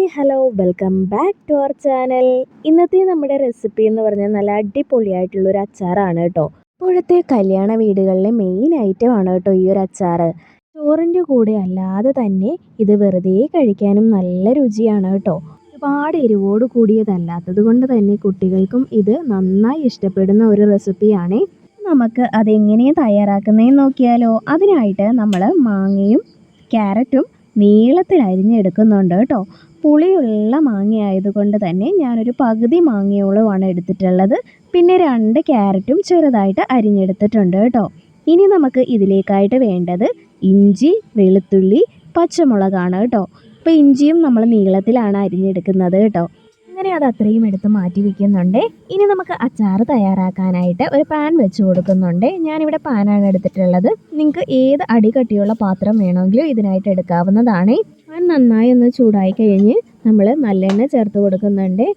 Hi hello welcome back to our channel. ഇന്നത്തെ നമ്മുടെ recipe എന്ന് പറഞ്ഞാൽ നല്ല അടിപൊളിയായിട്ടുള്ളൊരു അച്ചാറാണ് കേട്ടോ. ഇപ്പോഴത്തെ കല്യാണ വീടുകളിലെ മെയിൻ ഐറ്റമാണ് കേട്ടോ ഈ ഒരു അച്ചാറ്. ചോറിൻ്റെ കൂടെ അല്ലാതെ തന്നെ ഇത് വെറുതെ കഴിക്കാനും നല്ല രുചിയാണ് കേട്ടോ. ഒരുപാട് എരിവോട് കൂടിയതല്ലാത്തത് കൊണ്ട് തന്നെ കുട്ടികൾക്കും ഇത് നന്നായി ഇഷ്ടപ്പെടുന്ന ഒരു റെസിപ്പിയാണ്. നമുക്ക് അതെങ്ങനെ തയ്യാറാക്കുന്നതെന്ന് നോക്കിയാലോ. അതിനായിട്ട് നമ്മൾ മാങ്ങയും ക്യാരറ്റും നീളത്തിൽ അരിഞ്ഞെടുക്കുന്നുണ്ട് കേട്ടോ. പുളിയുള്ള മാങ്ങ ആയതുകൊണ്ട് തന്നെ ഞാനൊരു പകുതി മാങ്ങയോളമാണ് എടുത്തിട്ടുള്ളത്. പിന്നെ 2 ക്യാരറ്റും ചെറുതായിട്ട് അരിഞ്ഞെടുത്തിട്ടുണ്ട് കേട്ടോ. ഇനി നമുക്ക് ഇതിലേക്കായിട്ട് വേണ്ടത് ഇഞ്ചി, വെളുത്തുള്ളി, പച്ചമുളകാണ് കേട്ടോ. അപ്പോൾ ഇഞ്ചിയും നമ്മൾ നീളത്തിലാണ് അരിഞ്ഞെടുക്കുന്നത് കേട്ടോ. അങ്ങനെ അത് അത്രയും എടുത്ത് മാറ്റി വയ്ക്കുന്നുണ്ട്. ഇനി നമുക്ക് അച്ചാർ തയ്യാറാക്കാനായിട്ട് ഒരു പാൻ വെച്ച് കൊടുക്കുന്നുണ്ട്. ഞാനിവിടെ പാനാണ് എടുത്തിട്ടുള്ളത്. നിങ്ങൾക്ക് ഏത് അടികട്ടിയുള്ള പാത്രം വേണമെങ്കിലും ഇതിനായിട്ട് എടുക്കാവുന്നതാണ്. പാൻ നന്നായി ഒന്ന് ചൂടായി കഴിഞ്ഞ് നമ്മൾ നല്ലെണ്ണ ചേർത്ത് കൊടുക്കുന്നുണ്ട്.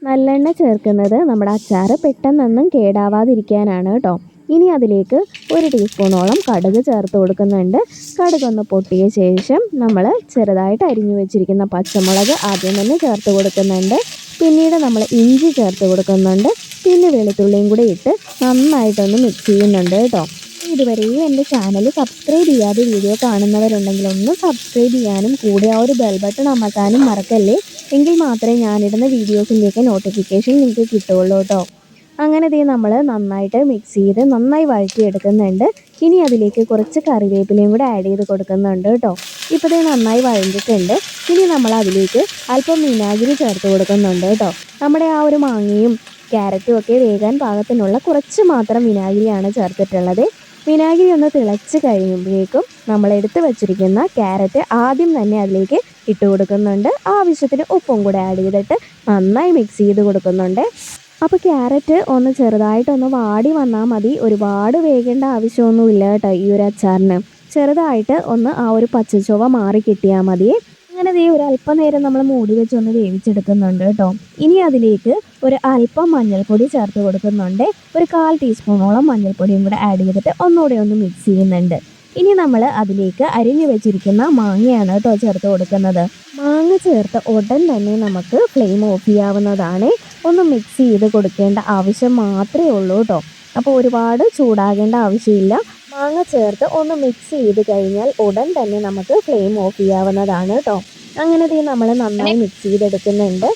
നല്ലെണ്ണ ചേർക്കുന്നത് നമ്മുടെ അച്ചാർ പെട്ടെന്നൊന്നും കേടാവാതിരിക്കാനാണ് കേട്ടോ. ഇനി അതിലേക്ക് 1 ടീസ്പൂണോളം കടുക് ചേർത്ത് കൊടുക്കുന്നുണ്ട്. കടുകൊന്ന് പൊട്ടിയ ശേഷം നമ്മൾ ചെറുതായിട്ട് അരിഞ്ഞു വെച്ചിരിക്കുന്ന പച്ചമുളക് ആദ്യം തന്നെ ചേർത്ത് കൊടുക്കുന്നുണ്ട്. പിന്നീട് നമ്മൾ ഇഞ്ചി ചേർത്ത് കൊടുക്കുന്നുണ്ട്. പിന്നെ വെളുത്തുള്ളിയും കൂടെ ഇട്ട് നന്നായിട്ടൊന്ന് മിക്സ് ചെയ്യുന്നുണ്ട് കേട്ടോ. ഇതുവരെയും എൻ്റെ ചാനൽ സബ്സ്ക്രൈബ് ചെയ്യാതെ വീഡിയോ കാണുന്നവരുണ്ടെങ്കിൽ ഒന്ന് സബ്സ്ക്രൈബ് ചെയ്യാനും കൂടെ ആ ഒരു ബെൽ ബട്ടൺ അമർത്താനും മറക്കല്ലേ. എങ്കിൽ മാത്രമേ ഞാനിടുന്ന വീഡിയോസിൻ്റെയൊക്കെ നോട്ടിഫിക്കേഷൻ നിങ്ങൾക്ക് കിട്ടുകയുള്ളൂ കേട്ടോ. അങ്ങനെ നമ്മൾ നന്നായിട്ട് മിക്സ് ചെയ്ത് നന്നായി വഴറ്റിയെടുക്കുന്നുണ്ട്. ഇനി അതിലേക്ക് കുറച്ച് കറിവേപ്പിലയും കൂടെ ആഡ് ചെയ്ത് കൊടുക്കുന്നുണ്ട് കേട്ടോ. ഇപ്പോൾ നന്നായി വഴഞ്ഞിട്ടുണ്ട്. ഇനി നമ്മൾ അതിലേക്ക് അല്പം വിനാഗിരി ചേർത്ത് കൊടുക്കുന്നുണ്ട് കേട്ടോ. നമ്മുടെ ആ ഒരു മാങ്ങയും ക്യാരറ്റും ഒക്കെ വേകാൻ പാകത്തിനുള്ള കുറച്ച് മാത്രം വിനാഗിരിയാണ് ചേർത്തിട്ടുള്ളത്. വിനാഗിരി ഒന്ന് തിളച്ച് കഴിയുമ്പോഴേക്കും നമ്മൾ എടുത്ത് വെച്ചിരിക്കുന്ന ക്യാരറ്റ് ആദ്യം തന്നെ അതിലേക്ക് ഇട്ട് കൊടുക്കുന്നുണ്ട്. ആവശ്യത്തിന് ഉപ്പും കൂടെ ആഡ് ചെയ്തിട്ട് നന്നായി മിക്സ് ചെയ്ത് കൊടുക്കുന്നുണ്ട്. അപ്പോൾ ക്യാരറ്റ് ഒന്ന് ചെറുതായിട്ടൊന്ന് വാടി വന്നാൽ മതി. ഒരുപാട് വേകേണ്ട ആവശ്യമൊന്നുമില്ല കേട്ടോ ഈ ഒരു അച്ചാറിന്. ചെറുതായിട്ട് ഒന്ന് ആ ഒരു പച്ചച്ചുവ മാറി കിട്ടിയാൽ മതി. അങ്ങനെ ഒരു അല്പനേരം നമ്മൾ മൂടി വെച്ച് ഒന്ന് വേവിച്ചെടുക്കുന്നുണ്ട് കേട്ടോ. ഇനി അതിലേക്ക് ഒരു അല്പം മഞ്ഞൾപ്പൊടി ചേർത്ത് കൊടുക്കുന്നുണ്ട്. ഒരു 1/4 ടീസ്പൂണോളം മഞ്ഞൾപ്പൊടിയും കൂടെ ആഡ് ചെയ്തിട്ട് ഒന്നുകൂടെ ഒന്ന് മിക്സ് ചെയ്യുന്നുണ്ട്. ഇനി നമ്മൾ അതിലേക്ക് അരിഞ്ഞു വെച്ചിരിക്കുന്ന മാങ്ങയാണ് കേട്ടോ ചേർത്ത് കൊടുക്കുന്നത്. മാങ്ങ ചേർത്ത് ഉടൻ തന്നെ നമുക്ക് ഫ്ലെയിം ഓഫ് ചെയ്യാവുന്നതാണ്. ഒന്ന് മിക്സ് ചെയ്ത് കൊടുക്കേണ്ട ആവശ്യം മാത്രമേ ഉള്ളൂ കേട്ടോ. അപ്പോൾ ഒരുപാട് ചൂടാകേണ്ട ആവശ്യമില്ല. മാങ്ങ ചേർത്ത് ഒന്ന് മിക്സ് ചെയ്ത് കഴിഞ്ഞാൽ ഉടൻ തന്നെ നമുക്ക് ഫ്ലെയിം ഓഫ് ചെയ്യാവുന്നതാണ് കേട്ടോ. അങ്ങനെ നമ്മൾ നന്നായി മിക്സ് ചെയ്തെടുക്കുന്നുണ്ട്.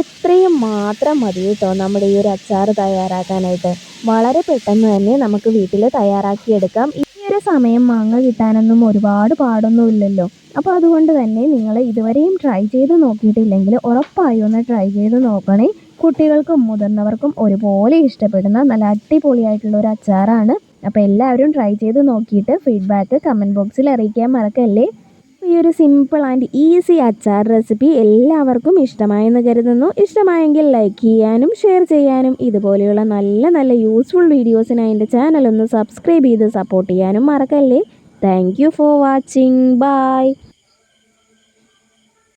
ഇത്രയും മാത്രം മതി കേട്ടോ നമ്മുടെ ഈ ഒരു അച്ചാർ തയ്യാറാക്കാനായിട്ട്. വളരെ പെട്ടെന്ന് തന്നെ നമുക്ക് വീട്ടിൽ തയ്യാറാക്കിയെടുക്കാം. ഈ ഒരു സമയം മാങ്ങ കിട്ടാനൊന്നും ഒരുപാട് പാടൊന്നും ഇല്ലല്ലോ. അപ്പോൾ അതുകൊണ്ട് തന്നെ നിങ്ങൾ ഇതുവരെയും ട്രൈ ചെയ്ത് നോക്കിയിട്ടില്ലെങ്കിൽ ഉറപ്പായും ഒന്ന് ട്രൈ ചെയ്ത് നോക്കണേ. കുട്ടികൾക്കും മുതിർന്നവർക്കും ഒരുപോലെ ഇഷ്ടപ്പെടുന്ന നല്ല അടിപൊളിയായിട്ടുള്ള ഒരു അച്ചാറാണ്. അപ്പോൾ എല്ലാവരും ട്രൈ ചെയ്ത് നോക്കിയിട്ട് ഫീഡ്ബാക്ക് കമൻറ്റ് ബോക്സിൽ അറിയിക്കാൻ മറക്കല്ലേ. ഈ ഒരു സിമ്പിൾ ആൻഡ് ഈസി അച്ചാർ റെസിപ്പി എല്ലാവർക്കും ഇഷ്ടമായെന്ന് കരുതുന്നു. ഇഷ്ടമായെങ്കിൽ ലൈക്ക് ചെയ്യാനും ഷെയർ ചെയ്യാനും ഇതുപോലെയുള്ള നല്ല നല്ല യൂസ്ഫുൾ വീഡിയോസിനായി എൻ്റെ ചാനൽ ഒന്ന് സബ്സ്ക്രൈബ് ചെയ്ത് സപ്പോർട്ട് ചെയ്യാനും മറക്കല്ലേ. Thank you for watching. By.